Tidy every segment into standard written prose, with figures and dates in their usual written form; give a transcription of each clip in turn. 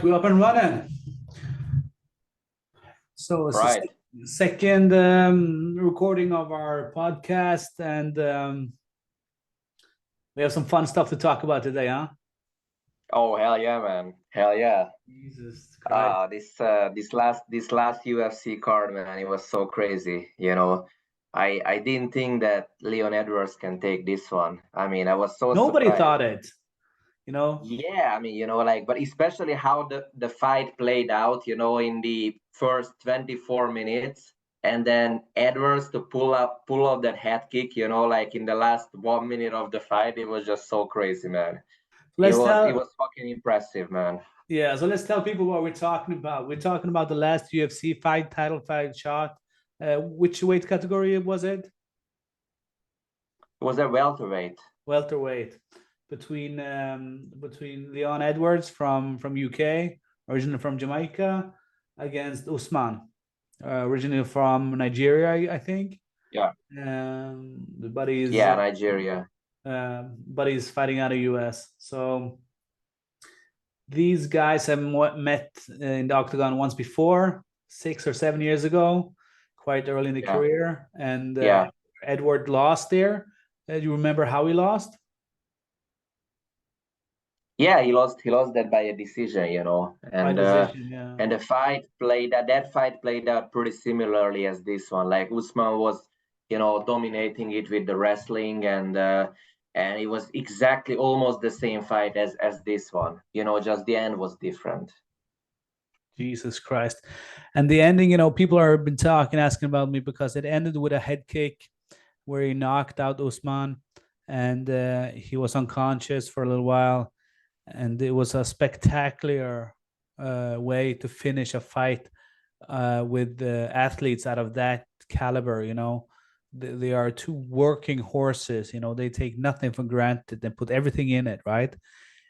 right, we're up and running. So it's the Right. second recording of our podcast, and we have some fun stuff to talk about today, huh? Oh hell yeah, man. Hell yeah. Jesus Christ. This last UFC card, man, it was so crazy. I didn't think that Leon Edwards can take this one. I mean, I was so Nobody surprised. thought it, you know? Yeah, I mean, but especially how the fight played out, in the first 24 minutes, and then Edwards to pull up that head kick, like in the last 1 minute of the fight, it was just so crazy, man. It Let's was it tell, was fucking impressive, man. yeah, so let's tell people what we're talking about. We're talking about the last UFC fight, title fight shot. Which weight category was it? It was a welterweight. Welterweight, between Leon Edwards from UK, originally from Jamaica, against Usman, originally from Nigeria, I think. Yeah. The buddies, Yeah, Nigeria. buddies fighting out of US. So these guys have met in the octagon once before, 6 or 7 years ago, quite early in the Yeah. career, and Yeah. Edward lost there. Do you remember how he lost? Yeah, he lost that by a decision, By and decision, yeah. and the fight played out pretty similarly as this one. Like Usman was, dominating it with the wrestling, and it was exactly almost the same fight as this one. Just the end was different. Jesus Christ. And the ending, people are been talking, asking about me because it ended with a head kick where he knocked out Usman, and he was unconscious for a little while. And it was a spectacular way to finish a fight with athletes out of that caliber. They are two working horses. They take nothing for granted and put everything in it, right?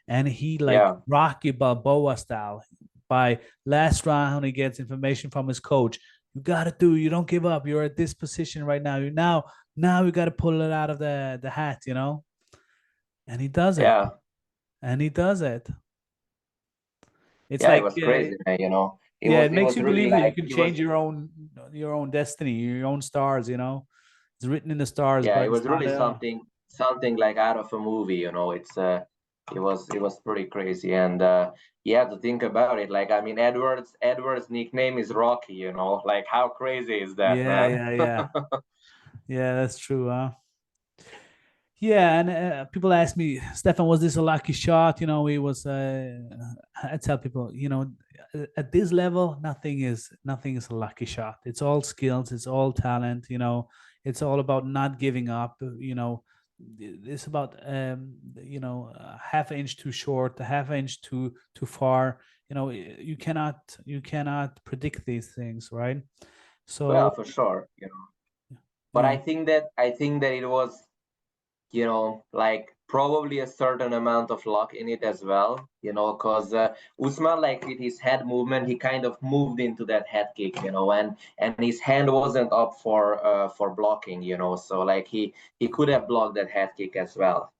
And he, like Yeah. Rocky Balboa style, by last round he gets information from his coach. You got to do. You don't give up. You're at this position right now. Now you got to pull it out of the hat. And he does it. Yeah. And he does it. It's Yeah, it like, was crazy, man. It yeah, was it it makes was you really believe that you like can it was change your own destiny, your own stars. It's written in the stars, yeah, but it it's was not really a. something like out of a movie. It was pretty crazy, and yeah, to think about it, like, I mean, Edwards nickname is Rocky. Like, how crazy is that, Yeah, man? yeah, yeah, yeah. That's true, huh? Yeah, and people ask me, Stefan, was this a lucky shot? It was. I tell people, at this level, nothing is a lucky shot. It's all skills, it's all talent. It's all about not giving up. It's about a half inch too short, a half inch too far. You cannot predict these things, right? So Well, for sure. But yeah. I think that it was, like, probably a certain amount of luck in it as well, because Usman, like, with his head movement, he kind of moved into that head kick, and his hand wasn't up for blocking, so, like, he could have blocked that head kick as well.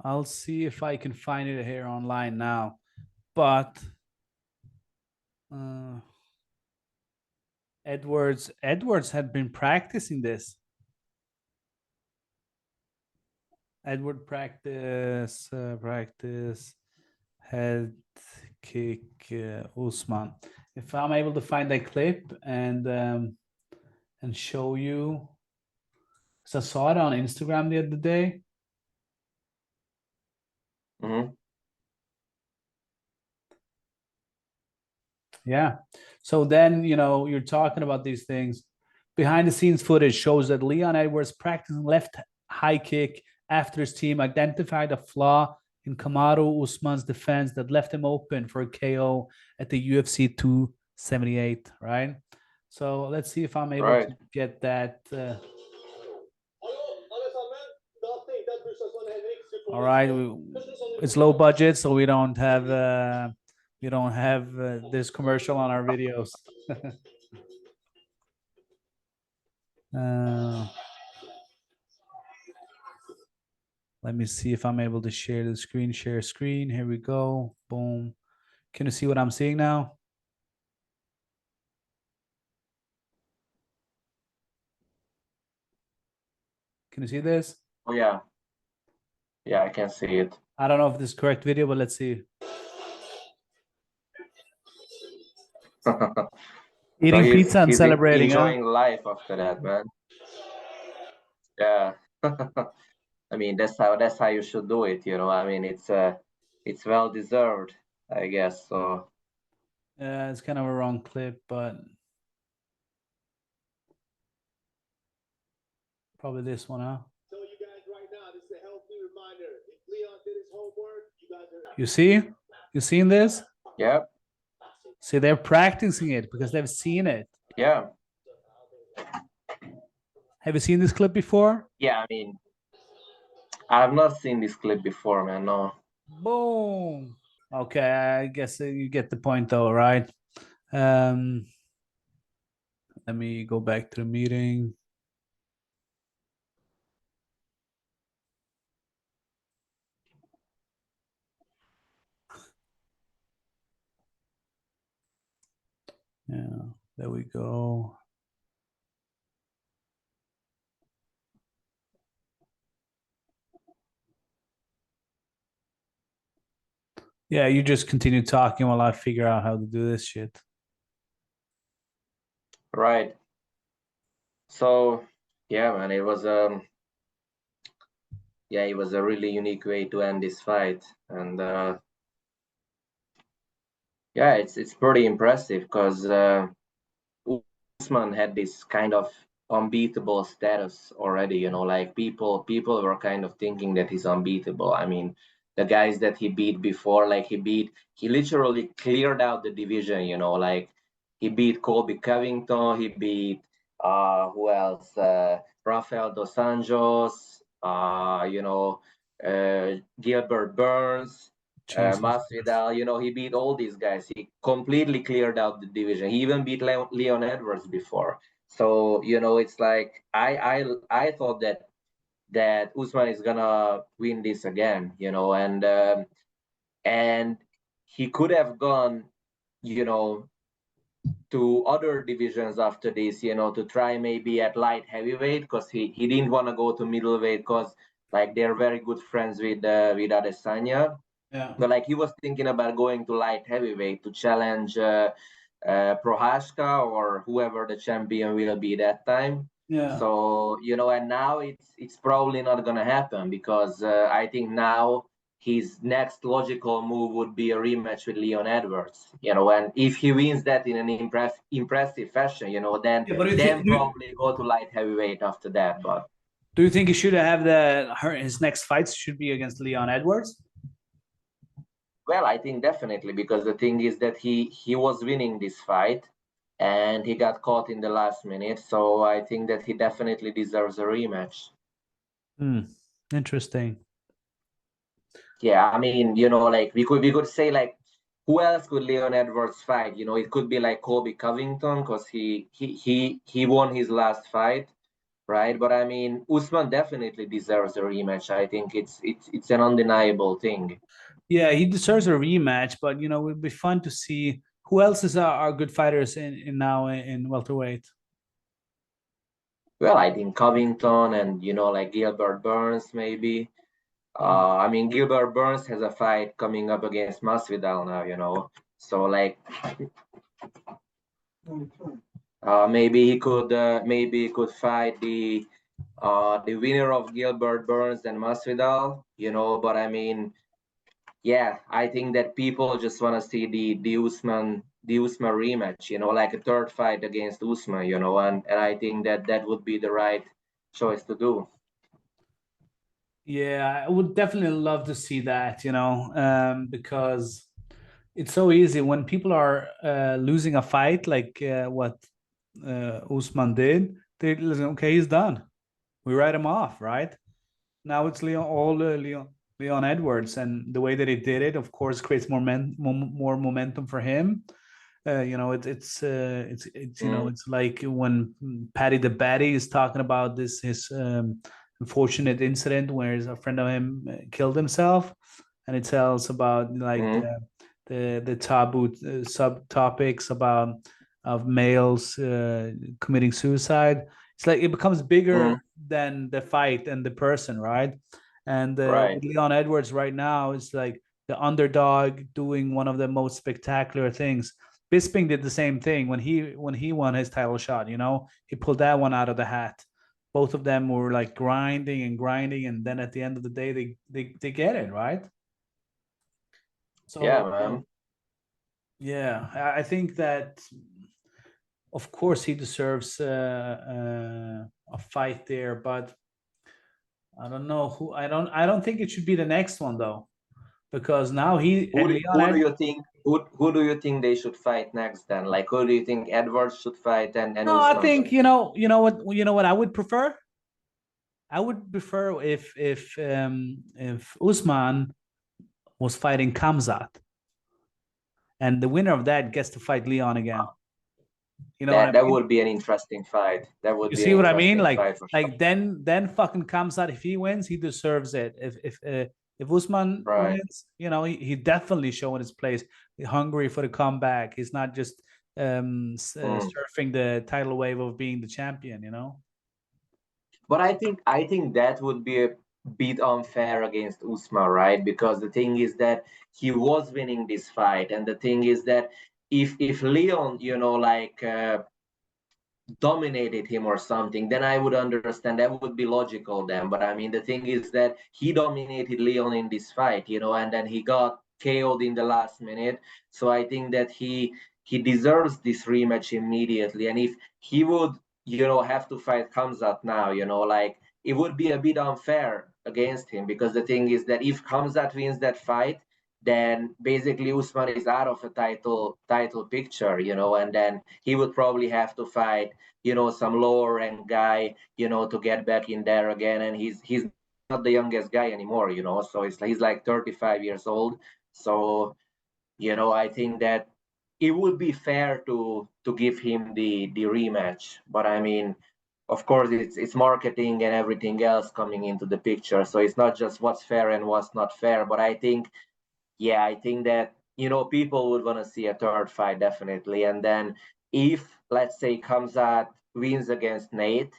I'll see if I can find it here online now. But uh, Edwards had been practicing this. Edward practice head kick Usman. If I'm able to find that clip and show you, because I saw it on Instagram the other day. Hmm. Yeah. So then, you're talking about these things. Behind the scenes footage shows that Leon Edwards practicing left high kick after his team identified a flaw in Kamaru Usman's defense that left him open for a KO at the UFC 278, right? So let's see if I'm able Right. to get that. All right, it's low budget, so we don't have this commercial on our videos. uh, Let me see if I'm able to share the screen. Share screen. Here we go. Boom. Can you see what I'm seeing now? Can you see this? Oh yeah, yeah, I can see it. I don't know if this is correct video, but let's see. So Eating pizza and he's celebrating, huh? enjoying life after that, man. Yeah. I mean, that's how you should do it, you know. I mean, it's well deserved, I guess. So Yeah, it's kind of a wrong clip, but probably this one, huh? So you guys right now, this is a healthy reminder. If Leon did his homework, you guys are. You see? You seen this? yeah, See, they're practicing it because they've seen it. yeah, Have you seen this clip before? yeah. I mean, I've not seen this clip before, man. No. Boom. Okay, I guess you get the point though, right? Um, let me go back to the meeting. Yeah, there we go. Yeah, you just continue talking while I figure out how to do this shit. Right. So yeah, man, it was a really unique way to end this fight, and yeah, it's pretty impressive because Usman had this kind of unbeatable status already, you know, like people were kind of thinking that he's unbeatable. I mean, the guys that he beat before, like he literally cleared out the division, you know, like he beat Colby Covington, he beat who else? Rafael dos Anjos, Gilbert Burns, Jesus. Masvidal, you know, he beat all these guys. He completely cleared out the division. He even beat Leon Edwards before. So you know, it's like I thought that Usman is gonna win this again, you know, and he could have gone, you know, to other divisions after this, you know, to try maybe at light heavyweight because he didn't want to go to middleweight because like they're very good friends with Adesanya. Yeah. But like he was thinking about going to light heavyweight to challenge Prohaska or whoever the champion will be that time. Yeah. So you know, and now it's probably not gonna happen because I think now his next logical move would be a rematch with Leon Edwards. You know, and if he wins that in an impressive fashion, you know, then Yeah, but then probably go to light heavyweight after that. But do you think he should have his next fights should be against Leon Edwards? well, I think definitely because the thing is that he was winning this fight and he got caught in the last minute. So I think that he definitely deserves a rematch. Interesting. Yeah, I mean, you know, like we could say like who else could Leon Edwards fight? You know, it could be like Colby Covington because he won his last fight, right? But I mean, Usman definitely deserves a rematch. I think it's an undeniable thing. Yeah, he deserves a rematch, but you know, it would be fun to see who else is our good fighters in now in welterweight. Well, I think Covington and you know like Gilbert Burns maybe. Yeah. I mean, Gilbert Burns has a fight coming up against Masvidal now, you know. So like, maybe he could fight the winner of Gilbert Burns and Masvidal, you know. But I mean, yeah, I think that people just want to see the Usman rematch, you know, like a third fight against Usman, you know, and I think that that would be the right choice to do. Yeah, I would definitely love to see that, you know, because it's so easy when people are losing a fight like what Usman did. They listen, okay, he's done. We write him off, right? Now it's Leon Edwards, and the way that he did it, of course, creates more momentum for him. You know, it's you know, Mm, it's like when Paddy the Baddy is talking about this his unfortunate incident where a friend of him killed himself, and it tells about like mm, the taboo subtopics about of males committing suicide. It's like it becomes bigger than the fight and the person, right? And Right. with Leon Edwards right now, it's like the underdog doing one of the most spectacular things. Bisping did the same thing when he won his title shot. You know, he pulled that one out of the hat. Both of them were like grinding and grinding, and then at the end of the day, they get it right. Yeah, So man. yeah, I think that of course he deserves a fight there, but I don't know who. I don't think it should be the next one though, because now he Who and do, who do Leon. you think who do you think they should fight next then? Like who do you think Edwards should fight and No, I Usman think should? you know what I would prefer. I would prefer if Usman was fighting Khamzat, and the winner of that gets to fight Leon again. You know what I That mean? would be an interesting fight. That would You be an see what I mean? interesting Like fight for sure. like then fucking Khamzat, if he wins, he deserves it. If Usman Right. wins, he definitely showing his place. He's hungry for the comeback. He's not just Mm. surfing the tidal wave of being the champion. But I think that would be a bit unfair against Usman, right? Because the thing is that he was winning this fight, and the thing is that if Leon, dominated him or something, then I would understand. That would be logical then. But I mean, the thing is that he dominated Leon in this fight, and then he got KO'd in the last minute. So I think that he deserves this rematch immediately. And if he would, have to fight Khamzat now, like it would be a bit unfair against him because the thing is that if Khamzat wins that fight, then basically Usman is out of a title picture, and then he would probably have to fight, some lower ranked guy, to get back in there again. And he's not the youngest guy anymore, so he's like 35 years old. So, I think that it would be fair to give him the rematch. But I mean, of course, it's marketing and everything else coming into the picture. So it's not just what's fair and what's not fair. But I think yeah, I think that people would want to see a third fight definitely. And then if let's say Khamzat wins against Nate,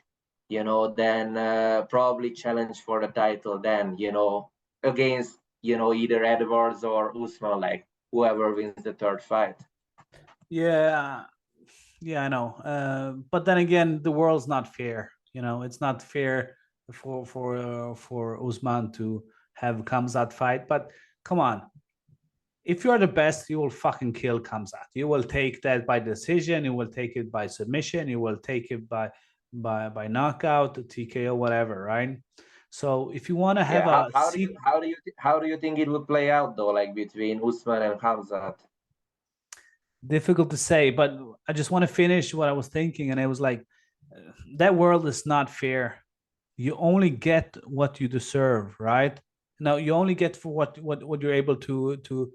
then probably challenge for the title. Then against either Edwards or Usman, like whoever wins the third fight. Yeah, yeah, I know. But then again, the world's not fair. It's not fair for Usman to have Khamzat fight. But come on, if you're the best, you will fucking kill Khamzat. You will take that by decision. You will take it by submission. You will take it by knockout, TKO, whatever, right? So if you want to have Yeah, a how do you think it would play out though, like between Usman and Khamzat? difficult to say, but I just want to finish what I was thinking, and it was like that world is not fair. You only get what you deserve, right? Now you only get for what you're able to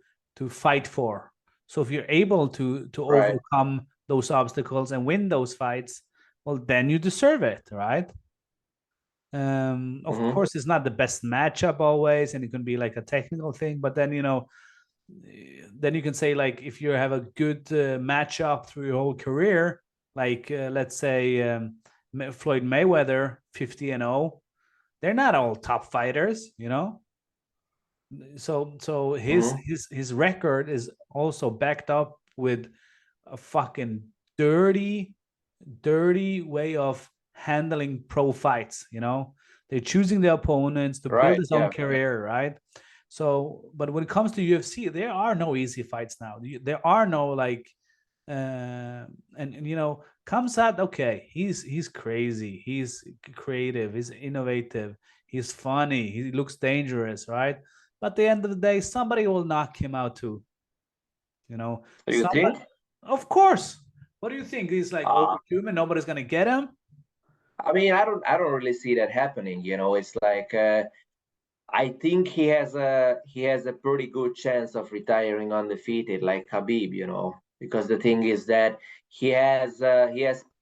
fight for. So if you're able to Right. overcome those obstacles and win those fights, well, then you deserve it, right? Of Mm-hmm. course, it's not the best matchup always, and it can be like a technical thing. But then you can say like if you have a good matchup through your whole career, like let's say Floyd Mayweather, 50-0. They're not all top fighters. So his Mm-hmm. his his record is also backed up with a fucking dirty dirty way of handling pro fights. They're choosing their opponents to build Right. his own Yeah. career, right? So but when it comes to UFC, there are no easy fights now. There are no like and Kamsat, okay, he's crazy, he's creative, he's innovative, he's funny, he looks dangerous, right? But at the end of the day, somebody will knock him out too. Do you Somebody, think? of course. What do you think? He's like Uh, overhuman, nobody's gonna get him. I mean, I don't really see that happening. It's like I think he has a pretty good chance of retiring undefeated, like Khabib. Because the thing is that he has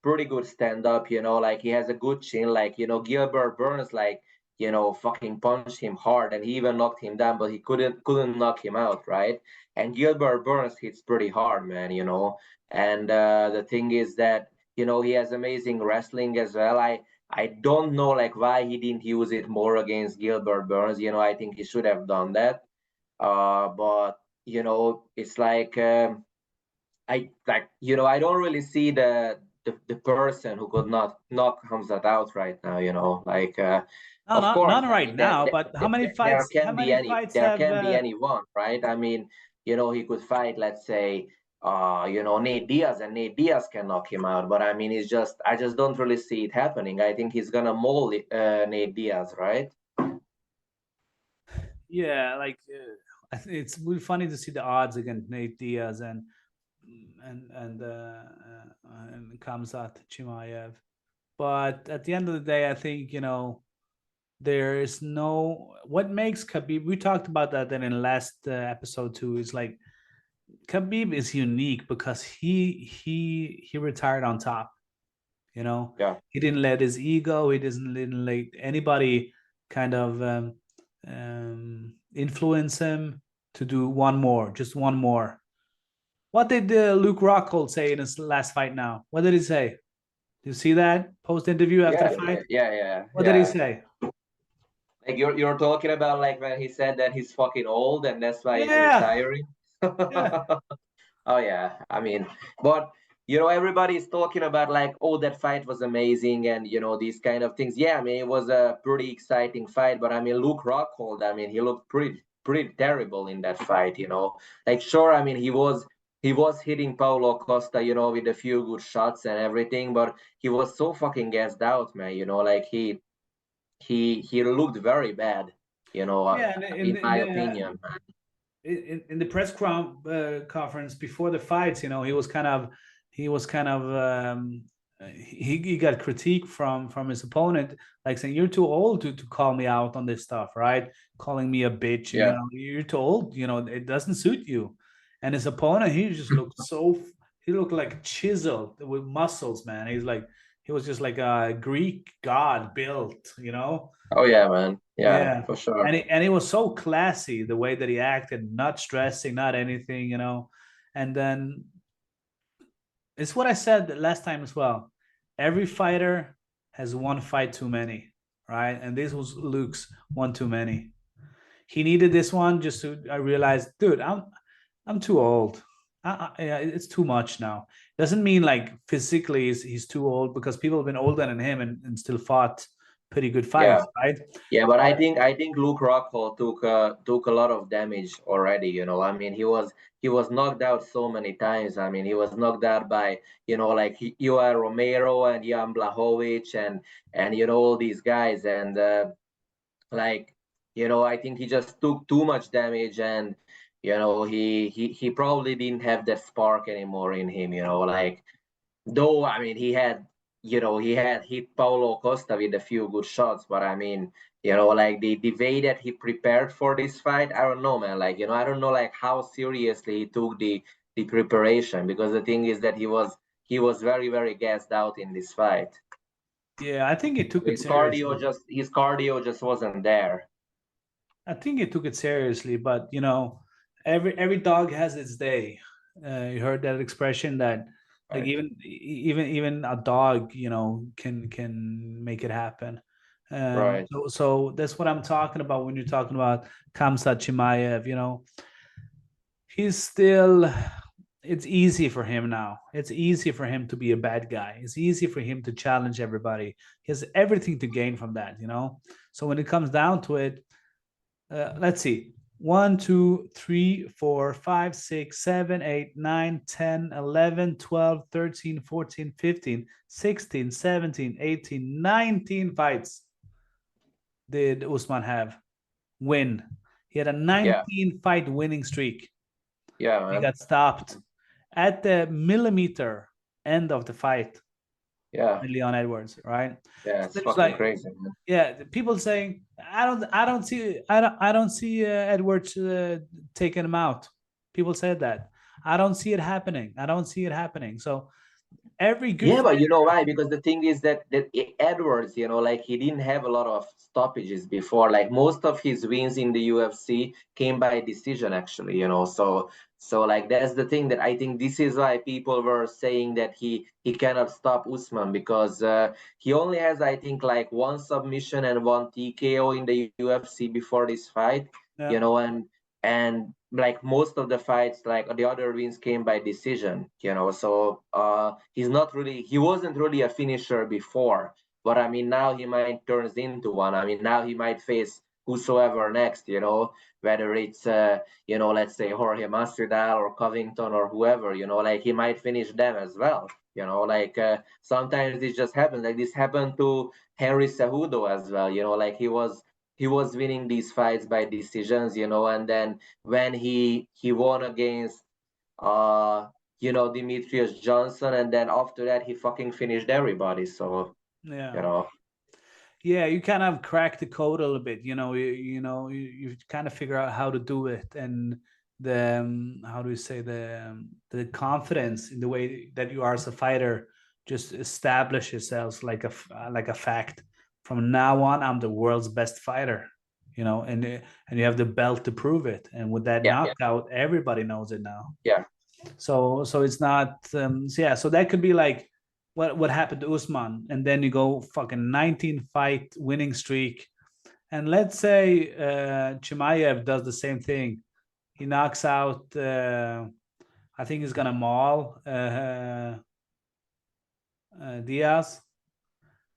pretty good stand up. Like he has a good chin. Like Gilbert Burns, like fucking punched him hard, and he even knocked him down, but he couldn't knock him out, right? And Gilbert Burns hits pretty hard, man. And the thing is that he has amazing wrestling as well. I don't know like why he didn't use it more against Gilbert Burns. I think he should have done that. But it's like I don't really see the person who could not knock Khamzat out right now. Like No, of course, not I right mean that, now. that, But how that many there fights? How can be many any fights there have? can be anyone, right? I mean, he could fight, let's say, Nate Diaz, and Nate Diaz can knock him out. But I mean, I just don't really see it happening. I think he's gonna maul Nate Diaz, right? Yeah, like it's really funny to see the odds against Nate Diaz and Khamzat Chimaev. But at the end of the day, I think there is no what makes Khabib. We talked about that then in last episode too. Is like Khabib is unique because he retired on top. Yeah. He didn't let his ego. He didn't let anybody kind of influence him to do one more, just one more. What did Luke Rockhold say in his last fight? Now, what did he say? Do you see that post interview after Yeah, the fight? yeah, What did he yeah. say? Like you're talking about like when he said that he's fucking old and that's why he's Yeah, retiring. yeah, Oh yeah, I mean, but everybody's talking about like, oh, that fight was amazing, and these kind of things. Yeah, I mean, it was a pretty exciting fight, but I mean, Luke Rockhold, I mean, he looked pretty terrible in that fight. Like sure, I mean, he was hitting Paulo Costa, with a few good shots and everything, but he was so fucking gassed out, man. Like he looked very bad, yeah. in my opinion. In the press conference before the fights, he was kind of he got critique from his opponent, like saying you're too old to call me out on this stuff, right? Calling me a bitch, Yeah. you're too old, it doesn't suit you. And his opponent, he looked like chiseled with muscles, man. He was just like a Greek god built. Oh yeah, man. Yeah, Yeah, for sure. and it was so classy the way that he acted, not stressing, not anything. And then it's what I said the last time as well. Every fighter has one fight too many, right? And this was Luke's one too many. He needed this one just to. I realized, dude, I'm too old. Yeah, it's too much now. Doesn't mean like physically he's too old, because people have been older than him and still fought pretty good fights, Yeah. right? Yeah, but I But think I think Luke Rockhold took a lot of damage already. I mean, he was knocked out so many times. I mean, he was knocked out by like Yoel Romero and Jan Blachowicz and all these guys, and like I think he just took too much damage, and he probably didn't have that spark anymore in him. Like, though, I mean, he had hit Paulo Costa with a few good shots, but I mean, like the way that he prepared for this fight, I don't know, man. Like, I don't know like how seriously he took the preparation, because the thing is that he was very, very gassed out in this fight. yeah, I think he took it His cardio seriously. just his cardio just wasn't there. I think he took it seriously, but every dog has its day. You heard that expression that like Right. even a dog, can make it happen. Right. So that's what I'm talking about when you're talking about Khamzat Chimaev. He's still. It's easy for him now. It's easy for him to be a bad guy. It's easy for him to challenge everybody. He has everything to gain from that. So when it comes down to it, let's see. 1, 2, 3, 4, 5, 6, 7, 8, 9, 10, 11, 12, 13, 14, 15, 16, 17, 18, 19 fights did Usman have win. He had a Yeah. 19 fight winning streak. Yeah, He man. got stopped at the millimeter end of the fight Yeah. by Leon Edwards, right? Yeah. So It's there's fucking like, crazy, man. yeah, people saying I don't see Edwards taking him out. People said that. I don't see it happening. I don't see it happening. So Every good Yeah, but you know fighter. why? Because the thing is that Edwards, like he didn't have a lot of stoppages before. Like most of his wins in the UFC came by decision, actually. So like that's the thing that I think this is why people were saying that he cannot stop Usman because he only has, I think, like one submission and one TKO in the UFC before this fight. Yeah, And like most of the fights, like the other wins came by decision. So he wasn't really a finisher before, but I mean now he might turns into one. I mean now he might face whosoever next. Whether it's let's say Jorge Masvidal or Covington or whoever. Like he might finish them as well. Like sometimes this just happens. Like this happened to Henry Cejudo as well. Like he was winning these fights by decisions. And then when he won against uh Demetrius Johnson, and then after that he fucking finished everybody. So you yeah. know, Yeah, you kind of crack the code a little bit. You kind of figure out how to do it, and the how do you say the confidence in the way that you are as a fighter just establish yourselves like a fact. From now on, I'm the world's best fighter. And you have the belt to prove it. And with that yeah, yeah, knockout, everybody knows it now. yeah, So it's not yeah, so that could be like what happened to Usman, and then you go fucking 19 fight winning streak, and let's say Chimaev does the same thing. He knocks out I think he's gonna maul Diaz,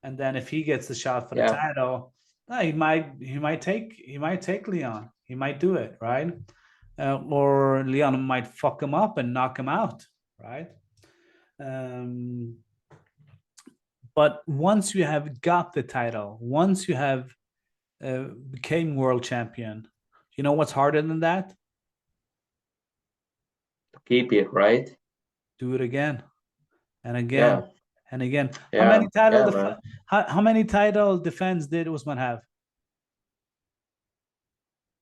and then if he gets the shot for the yeah. title, he might take Leon. He might do it, right? Or Leon might fuck him up and knock him out, right? Um, but once you have got the title, once you have became world champion, you know what's harder than that? Keep it right. Do it again and again Yeah, and again. How yeah, many title yeah, def- man. how many title defense did Usman have?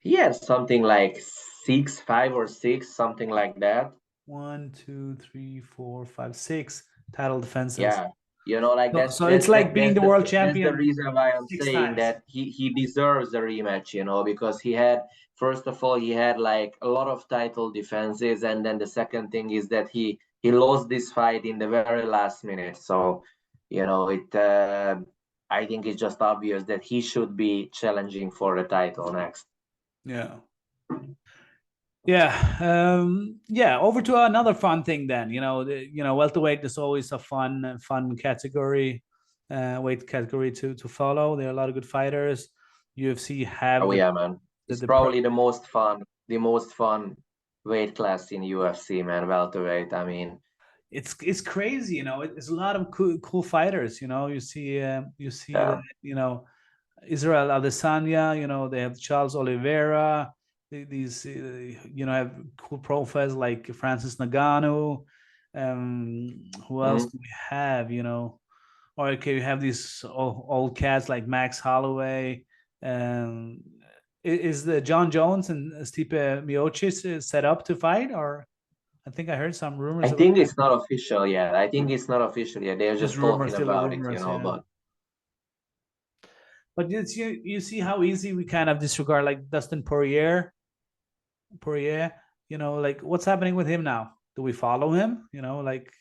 He had something like 5 or 6, something like that. One, two, three, four, five, six title defenses. Yeah, like So, that's so it's that's like that being that's the the world that's the champion reason why I'm six saying times. that he deserves a rematch. Because he had, first of all, he had like a lot of title defenses, and then the second thing is that he lost this fight in the very last minute. So it I think it's just obvious that he should be challenging for the title next. Yeah. Yeah, yeah. Over to another fun thing then. Welterweight is always a fun category, weight category to follow. There are a lot of good fighters. UFC have Oh the yeah, man. the, It's the pro. probably the most fun weight class in UFC, man. Welterweight. I mean, It's crazy. It's a lot of cool fighters. You see that yeah. Israel Adesanya. They have Charles Oliveira. These have cool profiles like Francis Ngannou. Who else Mhm. do we have? Or okay, you have these old cats like Max Holloway. Um, is the John Jones and Stipe Miocic set up to fight, or I think I heard some I rumors about think it's not official yet. I think it's not official yet. They're just just rumors, talking still about it, rumors, yeah. but But you see how easy we kind of disregard like Dustin Poirier. Like what's happening with him now? Do we follow him? Like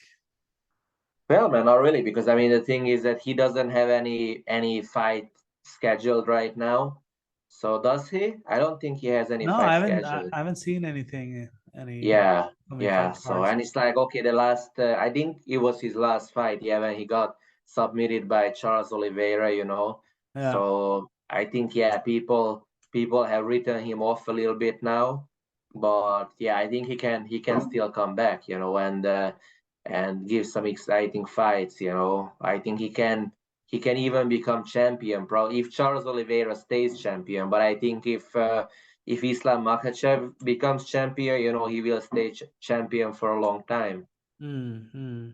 well, man, not really, because I mean the thing is that he doesn't have any fight scheduled right now. So does he? I don't think he has any no, I fight haven't. I scheduled. haven't seen anything. Any Yeah, How many yeah. fight So cards? and it's like, okay, the last I think it was his last fight. Yeah, when he got submitted by Charles Oliveira. Yeah. So I think, yeah, people have written him off a little bit now, but yeah, I think he can still come back. And give some exciting fights. I think he can even become champion, probably if Charles Oliveira stays champion. But I think if Islam Makhachev becomes champion, he will stay champion for a long time. Mm-hmm.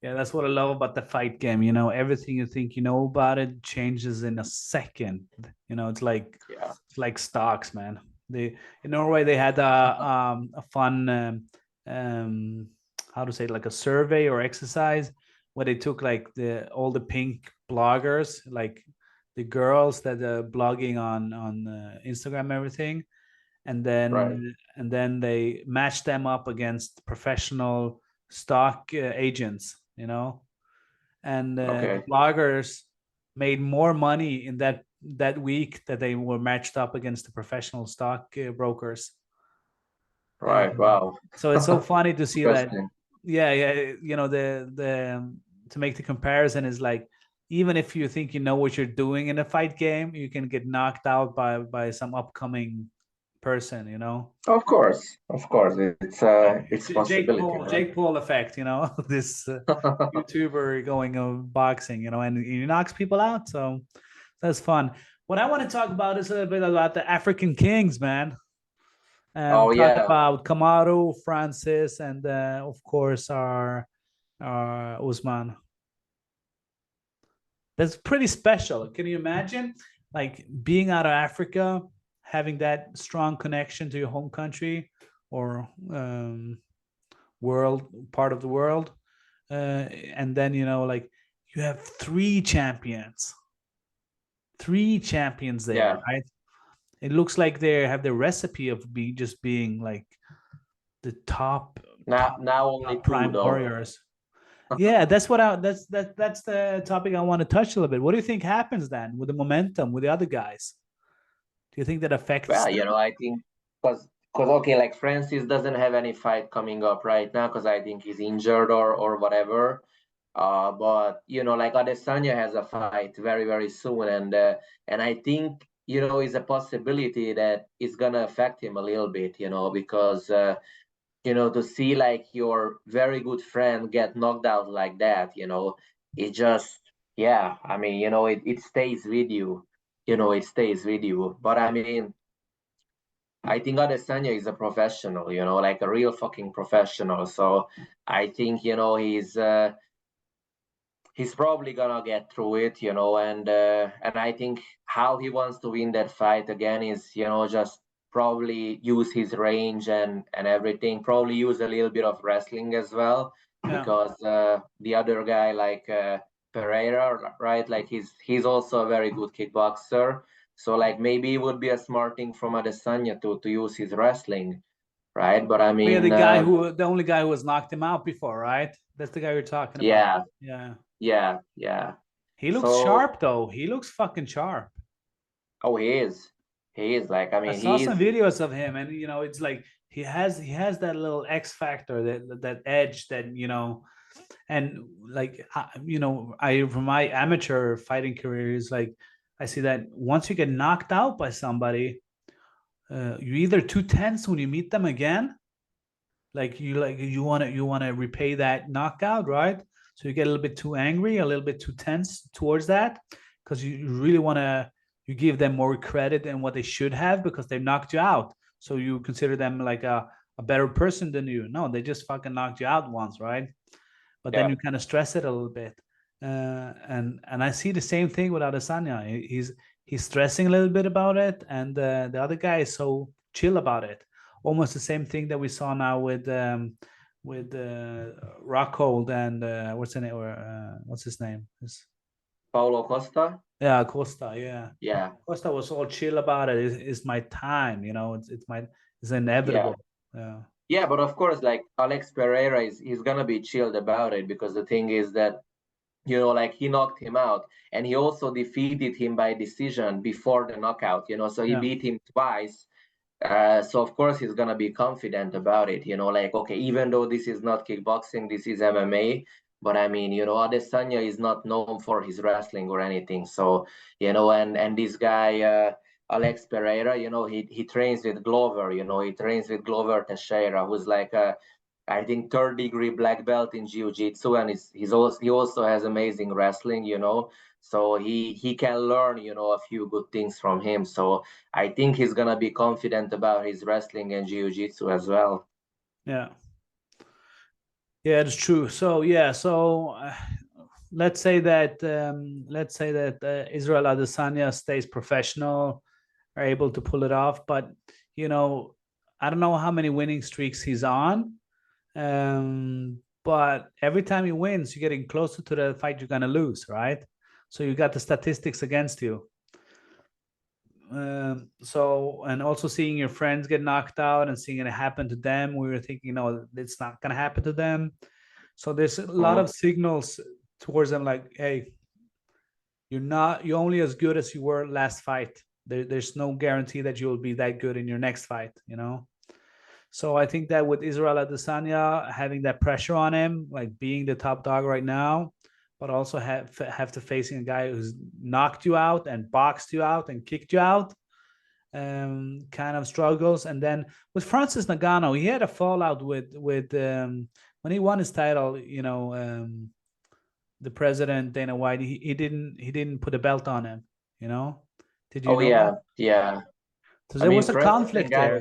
Yeah, that's what I love about the fight game. Everything you think you know about it changes in a second. It's like Yeah. stocks, man. In Norway they had a fun um, how to say it, like a survey or exercise where they took like the all the pink bloggers, like the girls that are blogging on Instagram and everything, Right. and then they matched them up against professional stock agents, you know, and the Okay. bloggers made more money in that week that they were matched up against the professional stock brokers. Right. And Wow. so it's so funny to see that. Interesting. Yeah, yeah, you know, the to make the comparison is like, even if you think you know what you're doing in a fight game, you can get knocked out by some upcoming person, you know. Of course. Of course. Like It's Jake possibility, Paul, man. Jake Paul effect, you know, this YouTuber going of boxing, you know, and he knocks people out. So that's fun. What I want to talk about is a little bit about the African Kings, man. Oh Talk yeah. about Kamaru, Francis, and of course our Usman. That's pretty special. Can you imagine, like being out of Africa, having that strong connection to your home country or world part of the world, and then you know, like you have three champions there, Yeah. right? It looks like they have the recipe of being like the Now only top two prime though. warriors. Yeah, that's what I that's the topic I want to touch a little bit. What do you think happens then with the momentum with the other guys? Do you think that affects Well, them? I think because okay, like Francis doesn't have any fight coming up right now because I think he's injured or whatever. But like Adesanya has a fight very soon, and I think is a possibility that it's gonna affect him a little bit, because to see like your very good friend get knocked out like that, it just yeah, I mean, it stays with you, it stays with you. But I mean, I think Adesanya is a professional, like a real fucking professional. So I think he's probably gonna get through it, and I think how he wants to win that fight again is, just probably use his range and everything. Probably use a little bit of wrestling as well, Yeah. because the other guy like Pereira, right? Like he's also a very good kickboxer. So like maybe it would be a smart thing from Adesanya to use his wrestling, right? But I Oh, yeah, mean, the only guy who has knocked him out before, right? That's the guy you're talking about. yeah, Yeah. yeah. He looks So sharp though. He looks fucking sharp. oh, he is like, I I mean, saw some he's videos of him, and you know, it's like he has that little X factor, that edge, that you know, and like you know, I from my amateur fighting career is like I see that once you get knocked out by somebody, you either too tense when you meet them again, like you want to repay that knockout, right? So you get a little bit too angry, a little bit too tense towards that, because you really want to you give them more credit than what they should have because they knocked you out. So you consider them like a better person than you. No, they just fucking knocked you out once, right? But then yeah. you kind of stress it a little bit. And I see the same thing with Adesanya. He's stressing a little bit about it, and the other guy is so chill about it. Almost the same thing that we saw now with Rockhold and what's the name or what's his name? Paulo Costa. Yeah, Costa. Yeah, Yeah, Costa was all chill about it. It's my time, you know. It's yeah, inevitable. Yeah, yeah. But of course, like Alex Pereira is he's gonna be chilled about it because the thing is that like he knocked him out and he also defeated him by decision before the knockout. So he yeah, beat him twice. So of course he's gonna be confident about it. Like okay, even though this is not kickboxing, this is MMA. But I mean, Adesanya is not known for his wrestling or anything. So and this guy Alex Pereira, he trains with Glover. He trains with Glover Teixeira, who's like a I think third degree black belt in jiu-jitsu, and he also has amazing wrestling. So he can learn a few good things from him. So I think he's gonna be confident about his wrestling and jiu-jitsu as well. yeah. Yeah, it's true. So yeah, so let's say that Israel Adesanya stays professional, are able to pull it off, but you know, I don't know how many winning streaks he's on, But every time he wins, you're getting closer to the fight you're gonna lose, right? So you got the statistics against you. So, and also seeing your friends get knocked out and seeing it happen to them, we were thinking, no, it's not gonna happen to them. So there's a lot Mhm. of signals towards them, like, hey, you're only as good as you were last fight. There's no guarantee that you'll be that good in your next fight, you know. So I think that with Israel Adesanya having that pressure on him, like being the top dog right now, but also have to facing a guy who's knocked you out and boxed you out and kicked you out, kind of struggles. And then with Francis Ngannou, he had a fallout with when he won his title. You know, the president Dana White, he didn't put a belt on him. You know, did you Oh know that? yeah, yeah. So I there mean, was a Francis conflict Ngannou,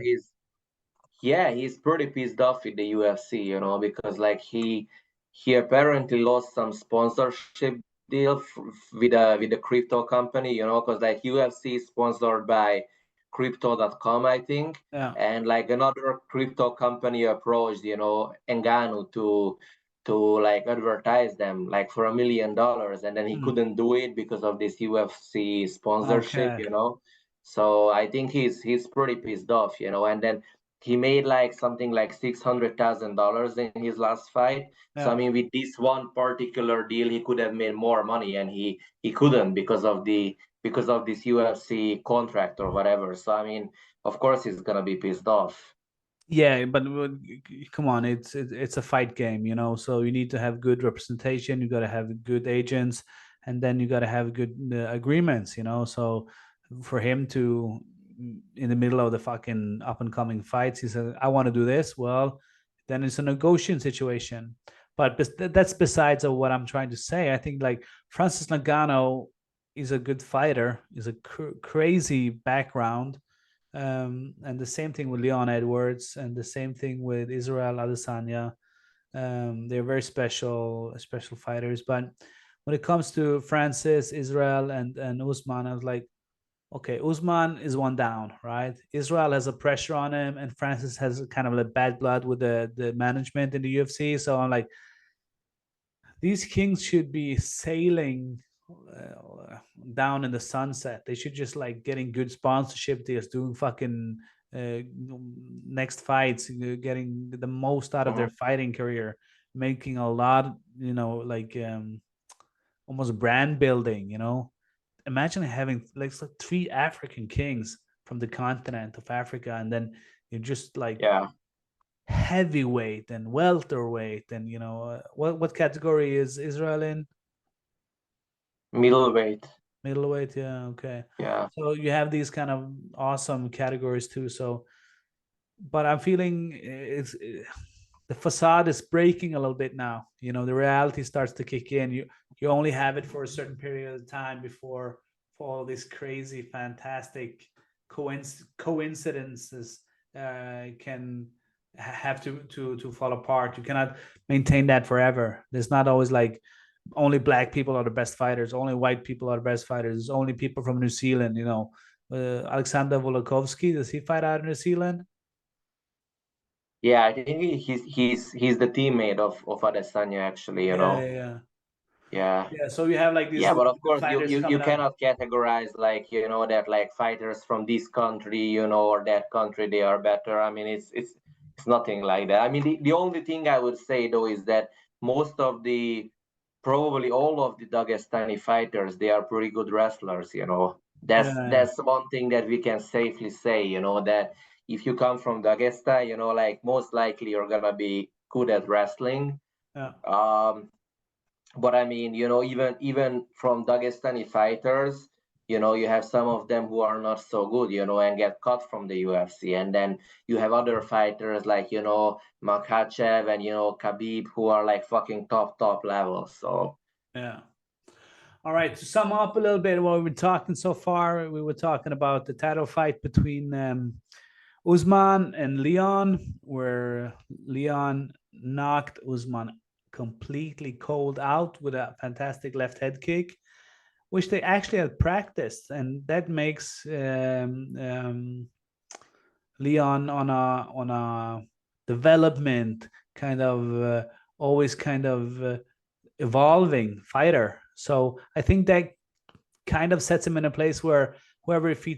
there. he's pretty pissed off with the UFC, because like he apparently lost some sponsorship deal with a crypto company, because like UFC is sponsored by crypto.com, I think, Yeah. and like another crypto company approached, Ngannou to like advertise them like for $1 million, and then he Hmm. couldn't do it because of this UFC sponsorship, Okay. So I think he's pretty pissed off, and then he made like something like $600,000 in his last fight. So I Yeah. mean, with this one particular deal, he could have made more money, and he couldn't because of this UFC contract or whatever. So I mean, of course he's gonna be pissed off. Yeah, but come on, it's a fight game, you know. So you need to have good representation. You got to have good agents, and then you got to have good agreements, you know. So for him to, in the middle of the fucking up and coming fights, he said, "I want to do this." Well, then it's a negotiation situation. But that's besides of what I'm trying to say. I think like Francis Ngannou is a good fighter. Is a crazy background, and the same thing with Leon Edwards, and the same thing with Israel Adesanya. They're very special fighters. But when it comes to Francis, Israel, and Usman, I was like, okay, Usman is one down, right? Israel has a pressure on him, and Francis has kind of a bad blood with the management in the UFC. So I'm like, these kings should be sailing down in the sunset. They should just like getting good sponsorship deals, doing fucking uh, next fights, getting the most out of their Mhm. fighting career, making a lot, like almost brand building. Imagine having like three African kings from the continent of Africa, and then you're just like Yeah, heavyweight and welterweight, and what category is Israel in? middleweight. Middleweight, yeah, okay. Yeah. So you have these kind of awesome categories too. So, but I'm feeling the facade is breaking a little bit now. The reality starts to kick in. You only have it for a certain period of time before for all these crazy, fantastic coincidences can have to fall apart. You cannot maintain that forever. There's not always like only black people are the best fighters, only white people are the best fighters, only people from New Zealand. Alexander Volokovsky, does he fight out of New Zealand? Yeah, I think he's the teammate of Adesanya actually, Yeah, yeah, yeah. Yeah. Yeah, so you have like these Yeah, but of course you, fighters you you coming up. cannot categorize like that like fighters from this country or that country they are better. I mean it's nothing like that. I mean the only thing I would say though is that most of the probably all of the Dagestani fighters they are pretty good wrestlers. Yeah, That's one thing that we can safely say. That if you come from Dagestan, like most likely you're gonna be good at wrestling. yeah, Um, but I mean, even from Dagestani fighters, you have some of them who are not so good, and get cut from the UFC, and then you have other fighters like Makhachev and Khabib who are like fucking top level. So yeah. All right, to sum up a little bit what we've been talking so far, we were talking about the title fight between Usman and Leon, where Leon knocked Usman completely cold out with a fantastic left head kick, which they actually had practiced, and that makes Leon on a development kind of always kind of evolving fighter. So I think that kind of sets him in a place where whoever he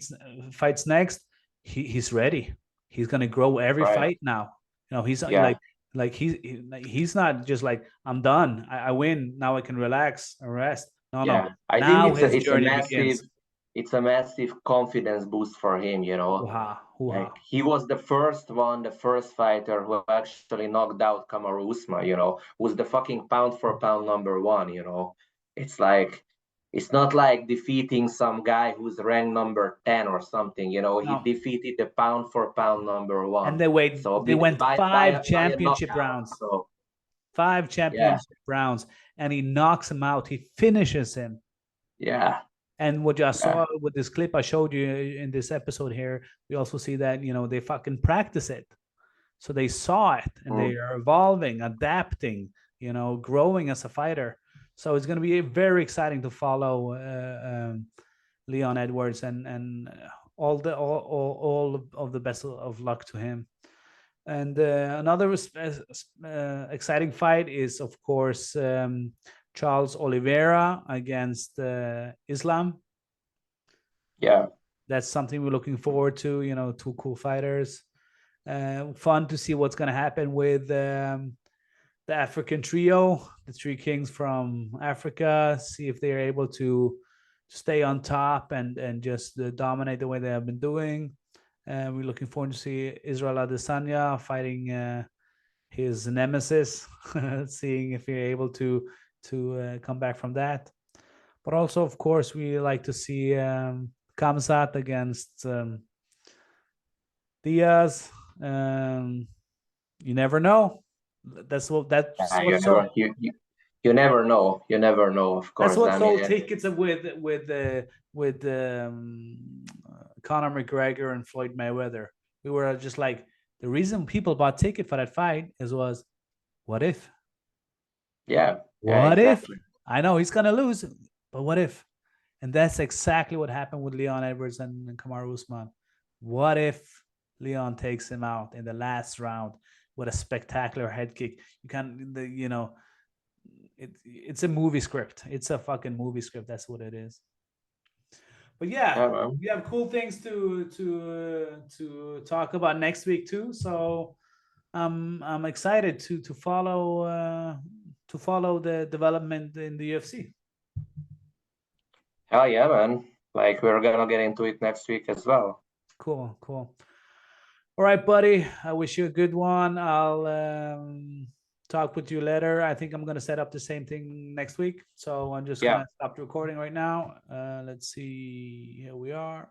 fights next, he's ready. He's gonna grow every Right. fight now. You know, he's Yeah. like he's not just like I'm done. I win now. I can relax and rest. No, no. Yeah. I think Now his it's a journey massive begins. confidence boost for him, you know. Hoo-ha, hoo-ha. Like he was the first one, the first fighter who actually knocked out Kamaru Usman, you know, who's the fucking pound for pound number one, you know. It's like it's not like defeating some guy who's ranked number 10 or something, you know. He No, defeated the pound for pound number and one. So they went five by a championship knockout. rounds, So five yeah, championship rounds, and he knocks him out. He finishes him. yeah, And what I yeah. saw with this clip I showed you in this episode here, we also see that they fucking practice it, so they saw it and they Mm. are evolving, adapting, growing as a fighter. So it's going to be very exciting to follow Leon Edwards, and all of the best of luck to him. And another exciting fight is, of course, Charles Oliveira against Islam. Yeah. That's something we're looking forward to. Two cool fighters. Fun to see what's going to happen with the African trio, the three kings from Africa. See if they are able to stay on top and just dominate the way they have been doing. We're looking forward to see Israel Adesanya fighting his nemesis, seeing if you're able to come back from that. But also, of course, we like to see Khamzat against Diaz. You never know. That's Yeah, you what's so never you never know. You never know, of that's course. what I mean, sold tickets with Conor McGregor and Floyd Mayweather. We were just like, the reason people bought ticket for that fight was what if? yeah, yeah, What if? exactly. I know he's gonna lose, but what if? And that's exactly what happened with Leon Edwards and Kamaru Usman. What if Leon takes him out in the last round with a spectacular head kick? You can, it's a movie script. It's a fucking movie script. That's what it is. But yeah, Yeah, man. we have cool things to talk about next week too. So I'm excited to follow the development in the UFC. Hell yeah, man. Like we're gonna get into it next week as well. Cool, cool. All right, buddy. I wish you a good one. I'll talk with you later. I think I'm gonna set up the same thing next week. So I'm just Yeah. gonna stop the recording right now. Let's see. Here we are.